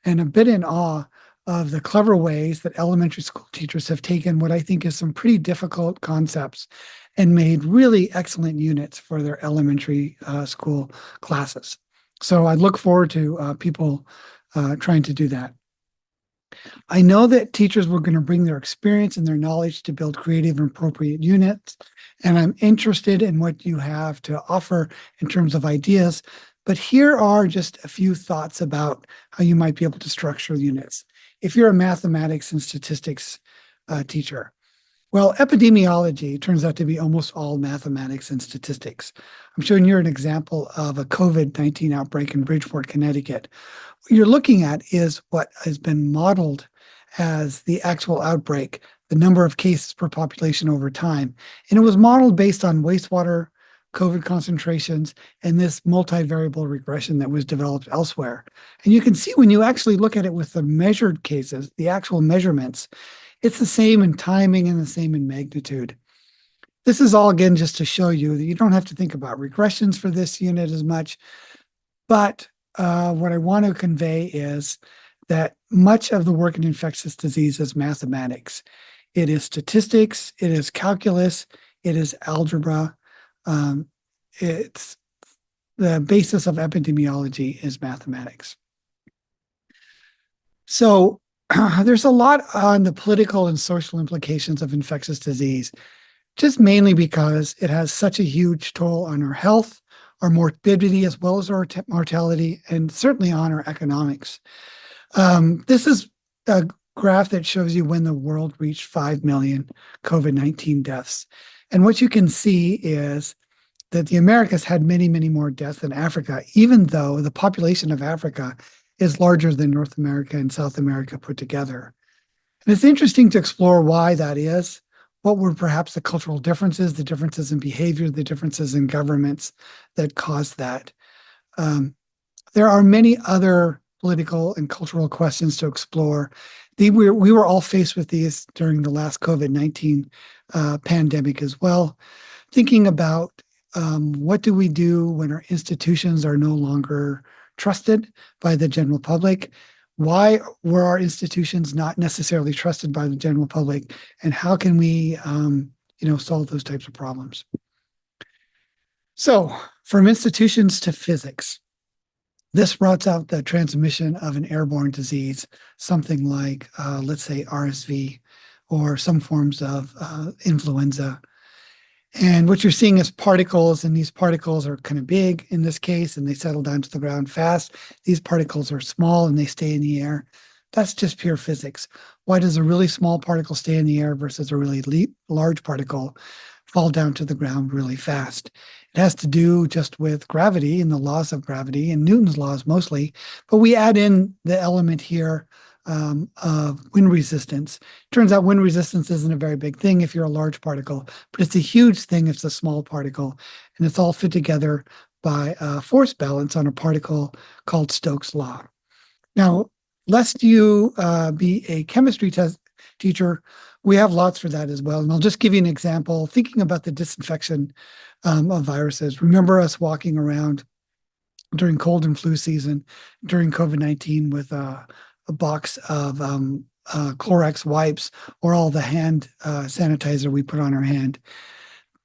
and a bit in awe of the clever ways that elementary school teachers have taken what I think is some pretty difficult concepts and made really excellent units for their elementary school classes. So I look forward to people trying to do that. I know that teachers were going to bring their experience and their knowledge to build creative and appropriate units, and I'm interested in what you have to offer in terms of ideas. But here are just a few thoughts about how you might be able to structure units. If you're a mathematics and statistics teacher, well, epidemiology turns out to be almost all mathematics and statistics. I'm showing you an example of a COVID-19 outbreak in Bridgeport, Connecticut. What you're looking at is what has been modeled as the actual outbreak, the number of cases per population over time. And it was modeled based on wastewater COVID concentrations and this multivariable regression that was developed elsewhere. And you can see when you actually look at it with the measured cases, the actual measurements, it's the same in timing and the same in magnitude. This is all, again, just to show you that you don't have to think about regressions for this unit as much. But what I want to convey is that much of the work in infectious disease is mathematics. It is statistics, it is calculus, it is algebra. It's the basis of epidemiology is mathematics. So there's a lot on the political and social implications of infectious disease, just mainly because it has such a huge toll on our health, our morbidity, as well as our mortality, and certainly on our economics. This is a graph that shows you when the world reached 5 million COVID-19 deaths. And what you can see is that the Americas had many, many more deaths than Africa, even though the population of Africa is larger than North America and South America put together. And it's interesting to explore why that is. What were perhaps the cultural differences, the differences in behavior, the differences in governments that caused that? There are many other political and cultural questions to explore. We were all faced with these during the last COVID-19 pandemic as well, thinking about what do we do when our institutions are no longer trusted by the general public? Why were our institutions not necessarily trusted by the general public? And how can we, solve those types of problems? So, from institutions to physics, this routes out the transmission of an airborne disease, something like, let's say, RSV or some forms of influenza. And what you're seeing is particles, and these particles are kind of big in this case, and they settle down to the ground fast. These particles are small and they stay in the air. That's just pure physics. Why does a really small particle stay in the air versus a really large particle fall down to the ground really fast? It has to do just with gravity and the laws of gravity and Newton's laws mostly, but we add in the element here of wind resistance. Turns out wind resistance isn't a very big thing if you're a large particle, but it's a huge thing if it's a small particle, and it's all fit together by a force balance on a particle called Stokes' law. Now, lest you be a chemistry teacher, we have lots for that as well. And I'll just give you an example, thinking about the disinfection of viruses. Remember us walking around during cold and flu season, during COVID-19 with a box of Clorox wipes or all the hand sanitizer we put on our hand.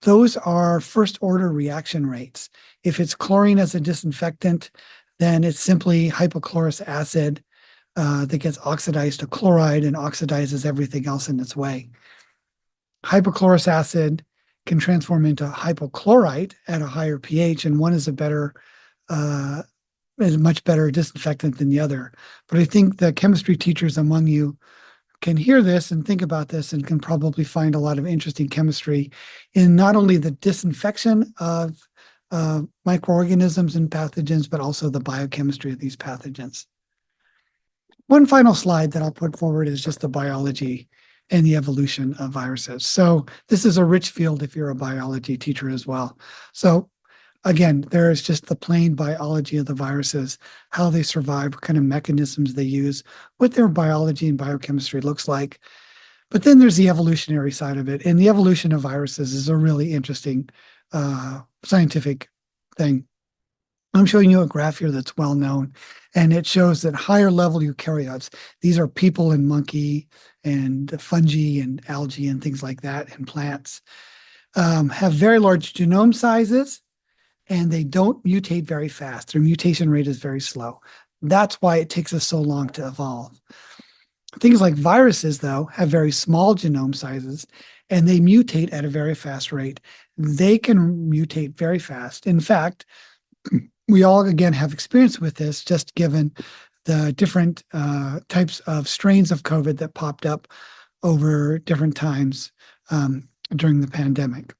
Those are first order reaction rates. If it's chlorine as a disinfectant, then it's simply hypochlorous acid that gets oxidized to chloride and oxidizes everything else in its way. Hypochlorous acid can transform into hypochlorite at a higher pH, and one is is a much better disinfectant than the other. But I think the chemistry teachers among you can hear this and think about this and can probably find a lot of interesting chemistry in not only the disinfection of microorganisms and pathogens, but also the biochemistry of these pathogens. One final slide that I'll put forward is just the biology and the evolution of viruses. So this is a rich field if you're a biology teacher as well. So again, there is just the plain biology of the viruses, how they survive, what kind of mechanisms they use, what their biology and biochemistry looks like. But then there's the evolutionary side of it. And the evolution of viruses is a really interesting scientific thing. I'm showing you a graph here that's well known, and it shows that higher level eukaryotes, these are people and monkey and fungi and algae and things like that, and plants, have very large genome sizes, and they don't mutate very fast. Their mutation rate is very slow. That's why it takes us so long to evolve. Things like viruses, though, have very small genome sizes, and they mutate at a very fast rate. They can mutate very fast. In fact, we all, again, have experience with this, just given the different types of strains of COVID that popped up over different times during the pandemic.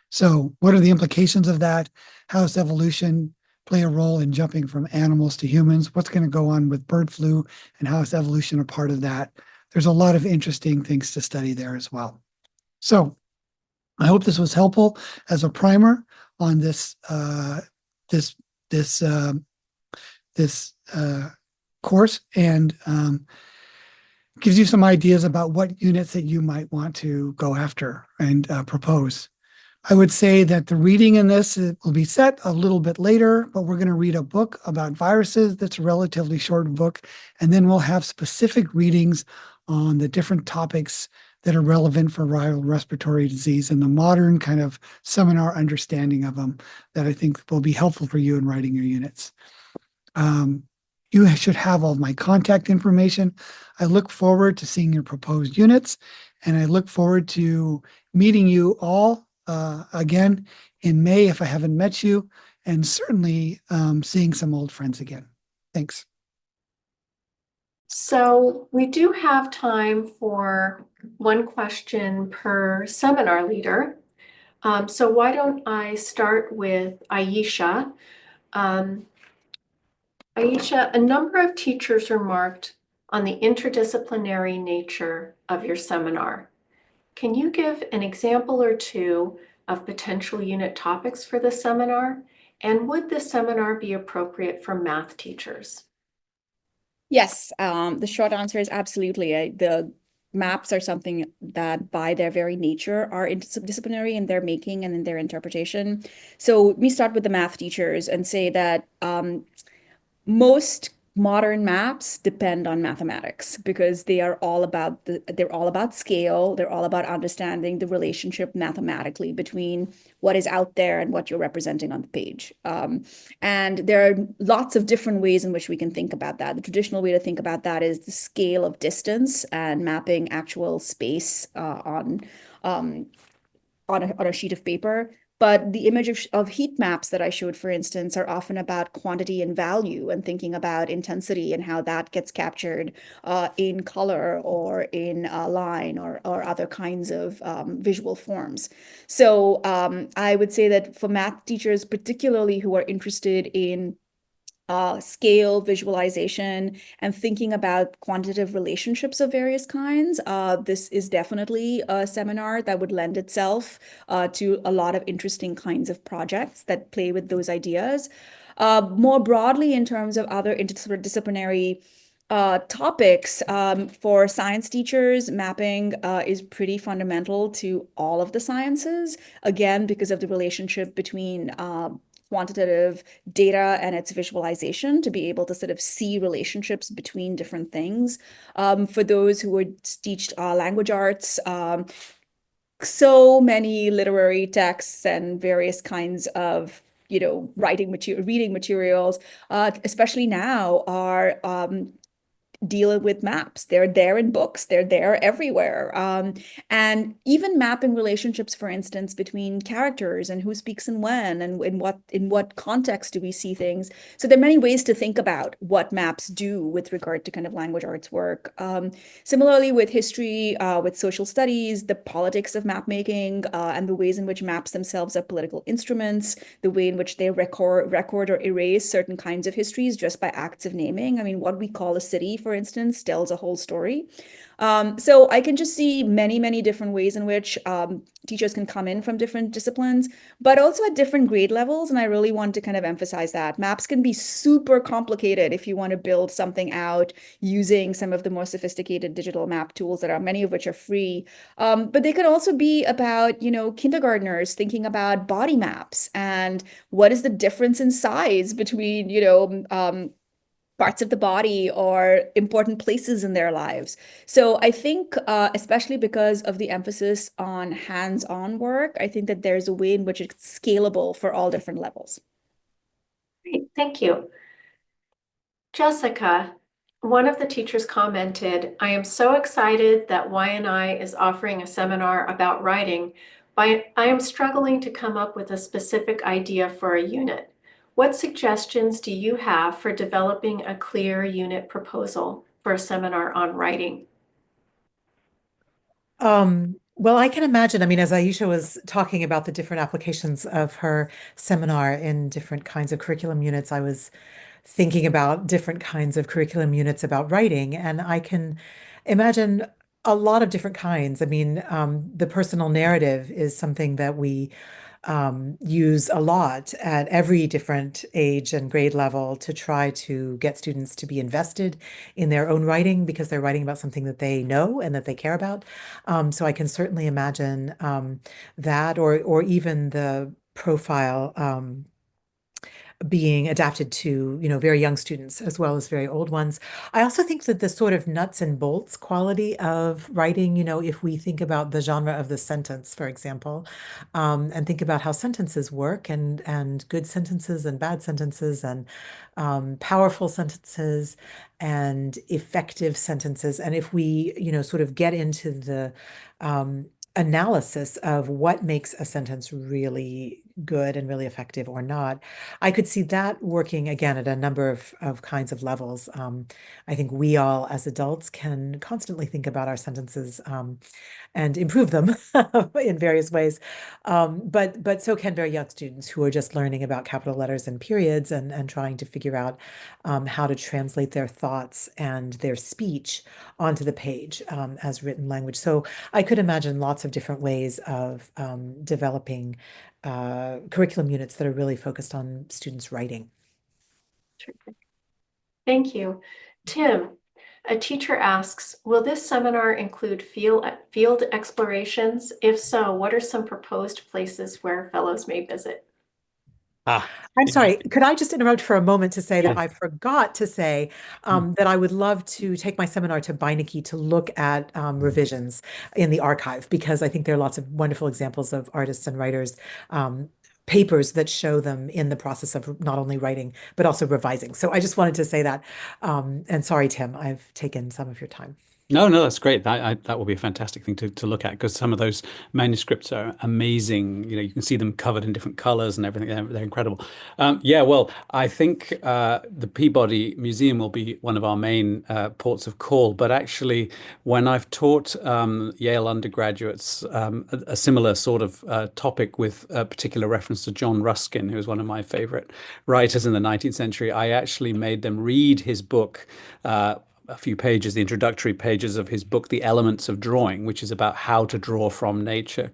So what are the implications of that? How does evolution play a role in jumping from animals to humans? What's going to go on with bird flu, and how is evolution a part of that? There's a lot of interesting things to study there as well. So I hope this was helpful as a primer on this course, and gives you some ideas about what units that you might want to go after and propose. I would say that the reading in this will be set a little bit later, but we're going to read a book about viruses that's a relatively short book, and then we'll have specific readings on the different topics that are relevant for viral respiratory disease and the modern kind of seminar understanding of them that I think will be helpful for you in writing your units. You should have all of my contact information. I look forward to seeing your proposed units, and I look forward to meeting you all again in May if I haven't met you, and certainly seeing some old friends again. Thanks. So we do have time for one question per seminar leader. So why don't I start with Ayesha? Ayesha, a number of teachers remarked on the interdisciplinary nature of your seminar. Can you give an example or two of potential unit topics for the seminar And would this seminar be appropriate for math teachers? Yes, the short answer is absolutely. The maps are something that by their very nature are interdisciplinary in their making and in their interpretation. So let me start with the math teachers and say that most modern maps depend on mathematics because they're all about scale. They're all about understanding the relationship mathematically between what is out there and what you're representing on the page. And there are lots of different ways in which we can think about that. The traditional way to think about that is the scale of distance and mapping actual space on a sheet of paper. But the image of heat maps that I showed, for instance, are often about quantity and value and thinking about intensity and how that gets captured in color or in line or other kinds of visual forms. So I would say that for math teachers, particularly who are interested in scale visualization and thinking about quantitative relationships of various kinds, this is definitely a seminar that would lend itself to a lot of interesting kinds of projects that play with those ideas. More broadly, in terms of other interdisciplinary topics, for science teachers, mapping is pretty fundamental to all of the sciences, again, because of the relationship between quantitative data and its visualization to be able to sort of see relationships between different things. For those who would teach language arts, so many literary texts and various kinds of reading materials, especially now, are dealing with maps. They're there in books. They're there everywhere. And even mapping relationships, for instance, between characters and who speaks and when, and in what context do we see things. So there are many ways to think about what maps do with regard to kind of language arts work. Similarly, with history, with social studies, the politics of map making, and the ways in which maps themselves are political instruments, the way in which they record or erase certain kinds of histories just by acts of naming. I mean, what we call a city, for instance, tells a whole story. So I can just see many, many different ways in which teachers can come in from different disciplines, but also at different grade levels. And I really want to kind of emphasize that maps can be super complicated if you want to build something out using some of the more sophisticated digital map tools that are, many of which are free. But they could also be about, kindergartners thinking about body maps and what is the difference in size between, parts of the body or important places in their lives. So I think, especially because of the emphasis on hands-on work, I think that there's a way in which it's scalable for all different levels. Great, thank you. Jessica, one of the teachers commented, "I am so excited that Y&I is offering a seminar about writing, but I am struggling to come up with a specific idea for a unit. What suggestions do you have for developing a clear unit proposal for a seminar on writing?" Well, I can imagine, I mean, as Ayesha was talking about the different applications of her seminar in different kinds of curriculum units, I was thinking about different kinds of curriculum units about writing, and I can imagine a lot of different kinds. I mean, the personal narrative is something that we use a lot at every different age and grade level to try to get students to be invested in their own writing because they're writing about something that they know and that they care about. So I can certainly imagine that, or even the profile being adapted to, very young students as well as very old ones. I also think that the sort of nuts and bolts quality of writing, if we think about the genre of the sentence, for example, and think about how sentences work and good sentences and bad sentences and powerful sentences and effective sentences. And if we, sort of get into the analysis of what makes a sentence really good and really effective or not, I could see that working again at a number of kinds of levels. I think we all as adults can constantly think about our sentences and improve them in various ways. But so can very young students who are just learning about capital letters and periods and trying to figure out how to translate their thoughts and their speech onto the page as written language. So I could imagine lots of different ways of developing curriculum units that are really focused on students writing. Terrific. Thank you. Tim, a teacher asks, will this seminar include field explorations? If so, what are some proposed places where fellows may visit? I'm sorry, could I just interrupt for a moment to say that Yes. I forgot to say that I would love to take my seminar to Beinecke to look at revisions in the archive, because I think there are lots of wonderful examples of artists and writers papers that show them in the process of not only writing, but also revising. So I just wanted to say that. And sorry, Tim, I've taken some of your time. No, that's great. That will be a fantastic thing to look at, because some of those manuscripts are amazing. You can see them covered in different colors and everything. They're incredible. Yeah, well, I think the Peabody Museum will be one of our main ports of call. But actually, when I've taught Yale undergraduates a similar sort of topic with a particular reference to John Ruskin, who was one of my favorite writers in the 19th century, I actually made them read his book, a few pages, the introductory pages of his book, The Elements of Drawing, which is about how to draw from nature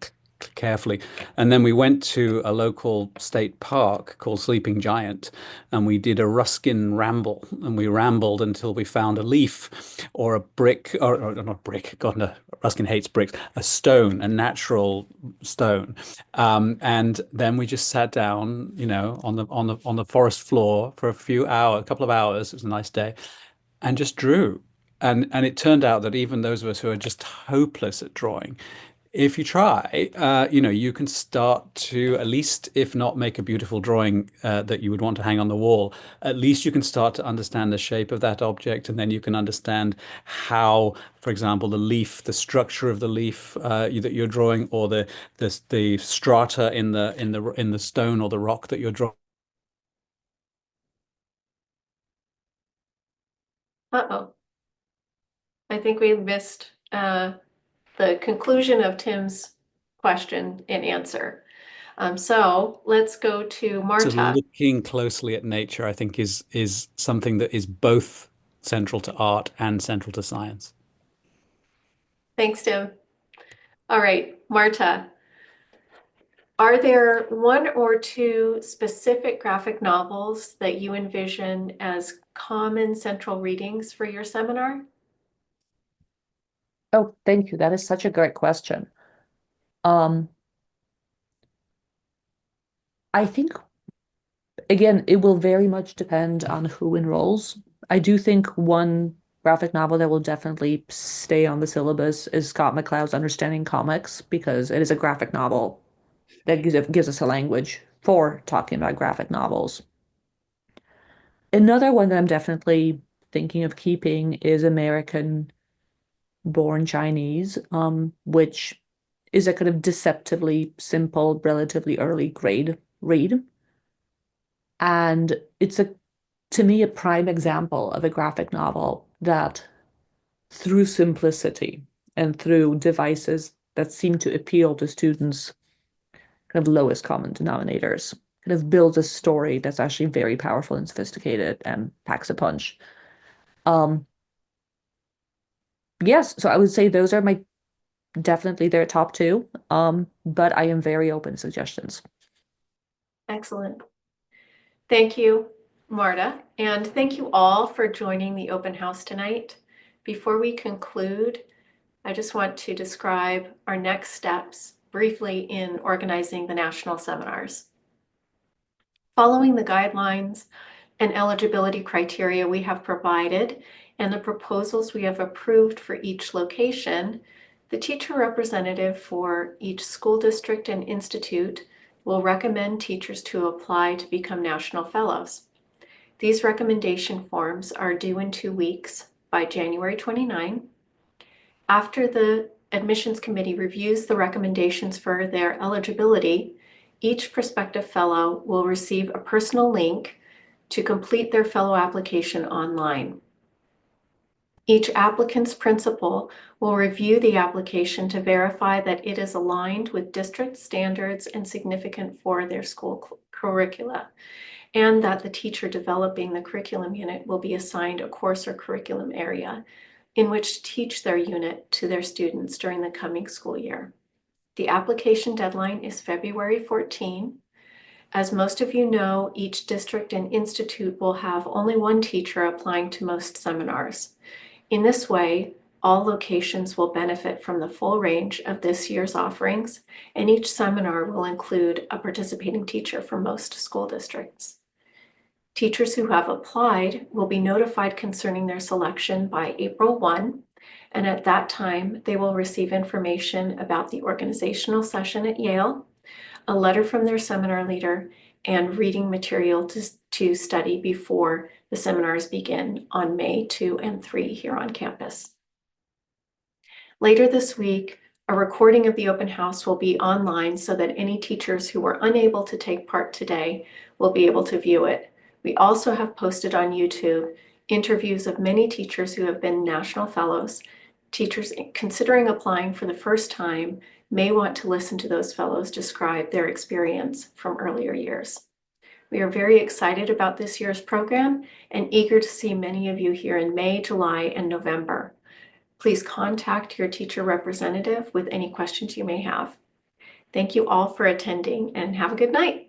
carefully. And then we went to a local state park called Sleeping Giant, and we did a Ruskin ramble, and we rambled until we found a leaf or a brick, or not brick, God, no, Ruskin hates bricks, a stone, a natural stone. And then we just sat down, on the forest floor for a couple of hours. It was a nice day, and just drew. And it turned out that even those of us who are just hopeless at drawing, if you try, you can start to, at least if not make a beautiful drawing that you would want to hang on the wall, at least you can start to understand the shape of that object, and then you can understand how, for example, the structure of the leaf that you're drawing, or the strata in the stone or the rock that you're drawing. Uh-oh. I think we missed the conclusion of Tim's question and answer. So let's go to So Marta. looking closely at nature, I think, is something that is both central to art and central to science. Thanks, Tim. All right, Marta. Are there one or two specific graphic novels that you envision as common central readings for your seminar? Oh, thank you. That is such a great question. I think, again, it will very much depend on who enrolls. I do think one graphic novel that will definitely stay on the syllabus is Scott McCloud's Understanding Comics, because it is a graphic novel that gives us a language for talking about graphic novels. Another one that I'm definitely thinking of keeping is American Born Chinese, which is a kind of deceptively simple, relatively early grade read. And it's to me, a prime example of a graphic novel that, through simplicity and through devices that seem to appeal to students' kind of lowest common denominators, kind of builds a story that's actually very powerful and sophisticated and packs a punch. Yes, so I would say those are definitely their top two, but I am very open to suggestions. Excellent. Thank you, Marta, and thank you all for joining the open house tonight. Before we conclude, I just want to describe our next steps briefly in organizing the national seminars. Following the guidelines and eligibility criteria we have provided and the proposals we have approved for each location, the teacher representative for each school district and institute will recommend teachers to apply to become National Fellows. These recommendation forms are due in 2 weeks by January 29. After the admissions committee reviews the recommendations for their eligibility, each prospective fellow will receive a personal link to complete their fellow application online. Each applicant's principal will review the application to verify that it is aligned with district standards and significant for their school curricula, and that the teacher developing the curriculum unit will be assigned a course or curriculum area in which to teach their unit to their students during the coming school year. The application deadline is February 14. As most of you know, each district and institute will have only one teacher applying to most seminars. In this way, all locations will benefit from the full range of this year's offerings, and each seminar will include a participating teacher for most school districts. Teachers who have applied will be notified concerning their selection by April 1, and at that time, they will receive information about the organizational session at Yale, a letter from their seminar leader, and reading material to study before the seminars begin on May 2 and 3 here on campus. Later this week, a recording of the open house will be online so that any teachers who were unable to take part today will be able to view it. We also have posted on YouTube interviews of many teachers who have been National Fellows. Teachers considering applying for the first time may want to listen to those fellows describe their experience from earlier years. We are very excited about this year's program and eager to see many of you here in May, July, and November. Please contact your teacher representative with any questions you may have. Thank you all for attending and have a good night.